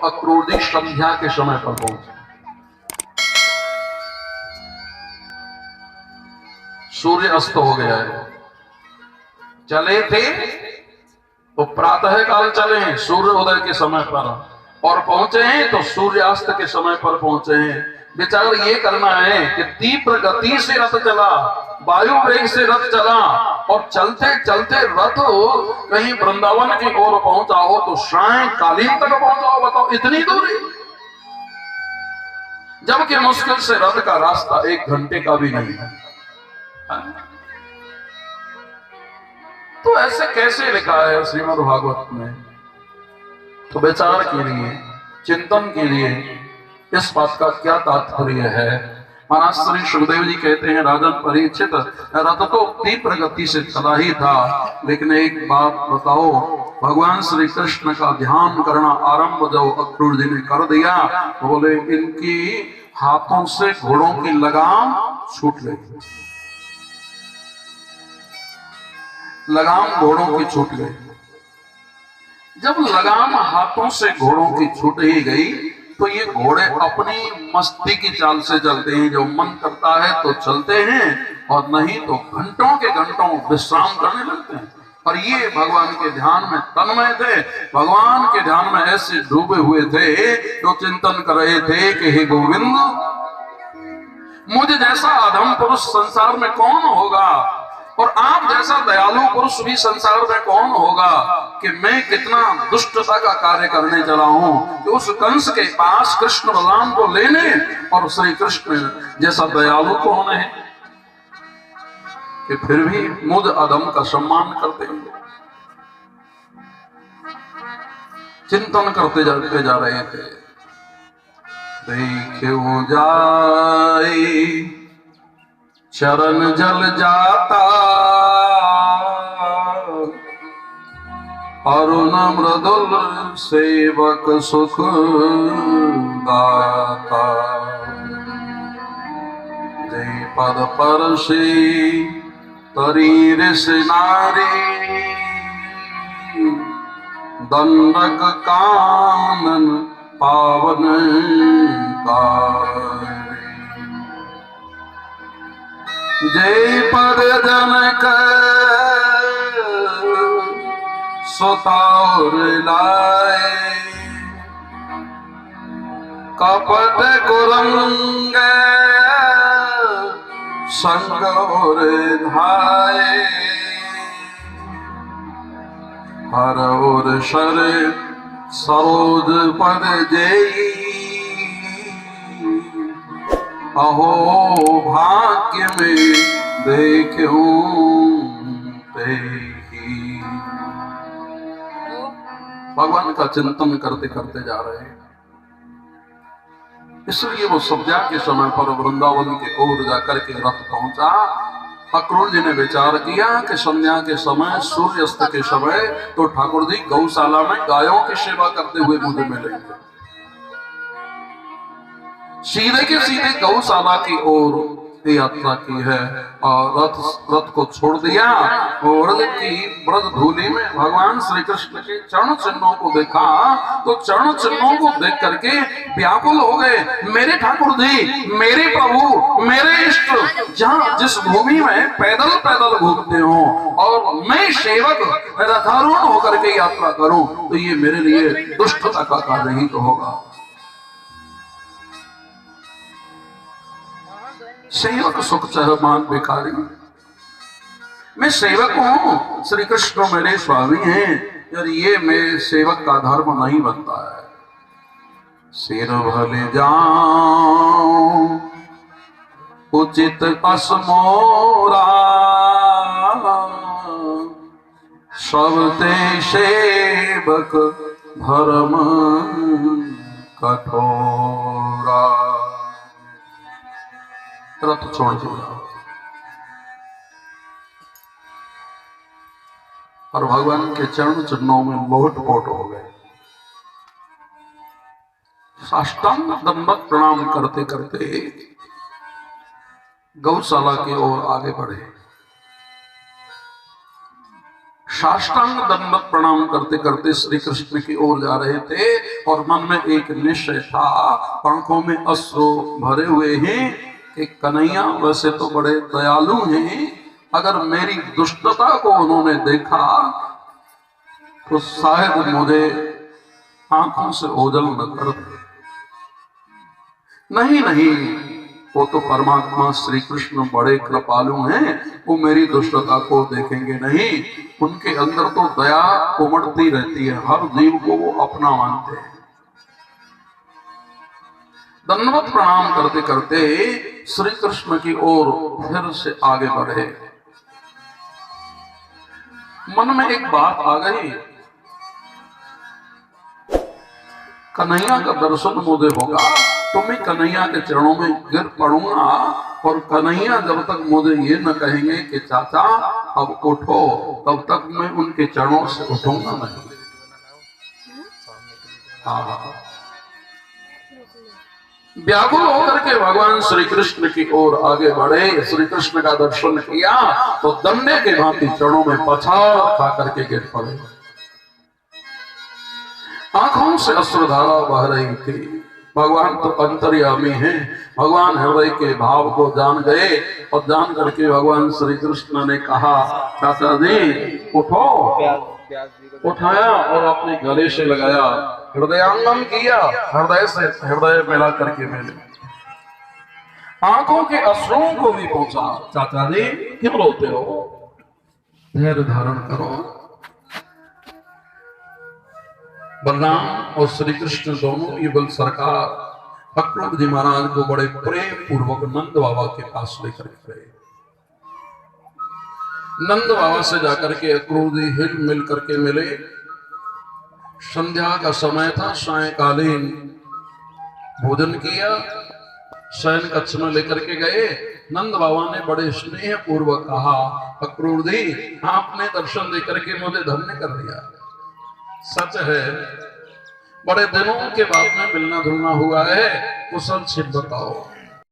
अक्रोधी संध्या के समय पर पहुंचे। सूर्य अस्त हो गया है। चले थे तो प्रातः काल चले हैं सूर्य उदय के समय पर, और पहुंचे हैं तो सूर्यास्त के समय पर पहुंचे हैं। विचार ये करना है कि तीव्र गति से रथ चला, वायु वेग से रथ चला, और चलते चलते रथ कहीं वृंदावन की ओर पहुंचा हो तो सायंकालीन तक पहुंचा हो। बताओ इतनी दूरी, जबकि मुश्किल से रथ का रास्ता 1 घंटे का भी नहीं है। तो ऐसे कैसे लिखा है श्रीमद् भागवत में? तो विचार के लिए, चिंतन के लिए इस बात का क्या तात्पर्य है? महाराज श्री सुखदेव जी कहते हैं, राजन परीक्षित, रथ तो तीव्र गति से चला ही था, लेकिन एक बात बताओ, भगवान श्री कृष्ण का ध्यान करना आरंभ जब अक्रूर जी ने कर दिया तो बोले इनकी हाथों से घोड़ों की लगाम छूट गई। लगाम घोड़ों की छूट गई। जब लगाम हाथों से घोड़ों की छूट ही गई तो ये घोड़े अपनी मस्ती की चाल से चलते हैं। जब मन करता है तो चलते हैं, और नहीं तो घंटों के घंटों विश्राम करने लगते हैं। और ये भगवान के ध्यान में तन्मय थे, भगवान के ध्यान में ऐसे डूबे हुए थे जो चिंतन कर रहे थे कि हे गोविंद, मुझे जैसा अधम पुरुष संसार में कौन होगा, और आप जैसा दयालु पुरुष भी संसार में कौन होगा, कि मैं कितना दुष्टता का कार्य करने चला हूं कि उस कंस के पास कृष्ण बलराम को लेने, और श्री कृष्ण जैसा दयालु कौन है कि फिर भी मुझ अधम का सम्मान करते हैं। चिंतन करते जा रहे थे। देखो जाए चरण जल जाता, अरुण मृदुल सेवक सुख दाता, जय पद परसी तरी ऋष नारी, दंडक कानन पावन कारी, जय पद जनक सुतार लाए, कपट कुरंग संग और धाये, हर और शर सरोज पद जयी, अहो भाग्य में देखूं तेही। भगवान का चिंतन करते करते जा रहे हैं। इसलिए वो संध्या के समय पर वृंदावन के ओर जाकर के रथ पहुंचा। अक्रूर जी ने विचार किया कि संध्या के समय, सूर्यास्त के समय तो ठाकुर जी गौशाला में गायों की सेवा करते हुए मुझे मिलेंगे। सीधे के सीधे गौशाला की ओर यात्रा की है, और रथ को छोड़ दिया। व्रज की व्रज धूलि में भगवान श्री कृष्ण के चरण चिन्हों को देखा तो चरण चिन्हों को देख करके व्याकुल हो गए। मेरे ठाकुर जी, मेरे प्रभु, मेरे इष्ट, जहाँ जिस भूमि में पैदल पैदल घूमते हो और मैं सेवक रथारूढ़ होकर के यात्रा करूं, तो ये मेरे लिए दुष्टता का कार्य ही तो होगा। सेवक सुख चाह मान भिखारी, मैं सेवक हूं, श्री कृष्ण मेरे स्वामी हैं, और ये मेरे सेवक का धर्म नहीं बनता है। सिर भले जाऊं उचित पस मोरा, सबते सेवक धर्म कठोरा। रथ छोड़ दिया और भगवान के चरण चिन्हों में लोट-पोट हो गए। साष्टांग दंडवत प्रणाम करते करते गौशाला की ओर आगे बढ़े। साष्टांग दंडवत प्रणाम करते करते श्री कृष्ण की ओर जा रहे थे और मन में एक निश्चय था, आंखों में अश्रु भरे हुए हैं कि कन्हैया वैसे तो बड़े दयालु हैं, अगर मेरी दुष्टता को उन्होंने देखा तो शायद मुझे आंखों से ओझल न कर दे। नहीं नहीं, वो तो परमात्मा श्री कृष्ण बड़े कृपालु हैं, वो मेरी दुष्टता को देखेंगे नहीं। उनके अंदर तो दया उमड़ती रहती है, हर जीव को वो अपना मानते हैं। दंडवत प्रणाम करते करते श्री कृष्ण की ओर फिर से आगे बढ़े। मन में एक बात आ गई, कन्हैया का दर्शन मुझे होगा तो मैं कन्हैया के चरणों में गिर पड़ूंगा, और कन्हैया जब तक मुझे ये न कहेंगे कि चाचा अब उठो, तब तक मैं उनके चरणों से उठूंगा नहीं। व्याकुल होकर के भगवान श्री कृष्ण की ओर आगे बढ़े, श्री कृष्ण का दर्शन किया तो दंडे के भांति चरणों में पछाड़ खा करके गिर पड़े। आंखों से अश्रुधारा बह रही थी। भगवान तो अंतर्यामी हैं, भगवान हृदय के भाव को जान गए, और जान करके भगवान श्री कृष्ण ने कहा, चाचा जी उठो। उठाया और अपने गले से लगाया, हृदयांगम किया, हृदय से हृदय मिला करके मिले, आंखों के अश्रुओं को भी पहुंचा। चाचा जी क्यों रोते हो, धैर्य धारण करो। बलराम और श्री कृष्ण दोनों युगल सरकार अक्रूर जी महाराज को बड़े प्रेम पूर्वक नंद बाबा के पास लेकर गए। नंद बाबा से जाकर के अक्रूर जी हिल मिल करके मिले। संध्या का समय था, सायकालीन भोजन किया, शयन कक्ष में लेकर के गए। नंद बाबा ने बड़े स्नेह पूर्वक कहा, अक्रूर जी आपने दर्शन देकर के मुझे धन्य कर दिया। सच है, बड़े दिनों के बाद में मिलना जुलना हुआ है, कुशल छिप बताओ।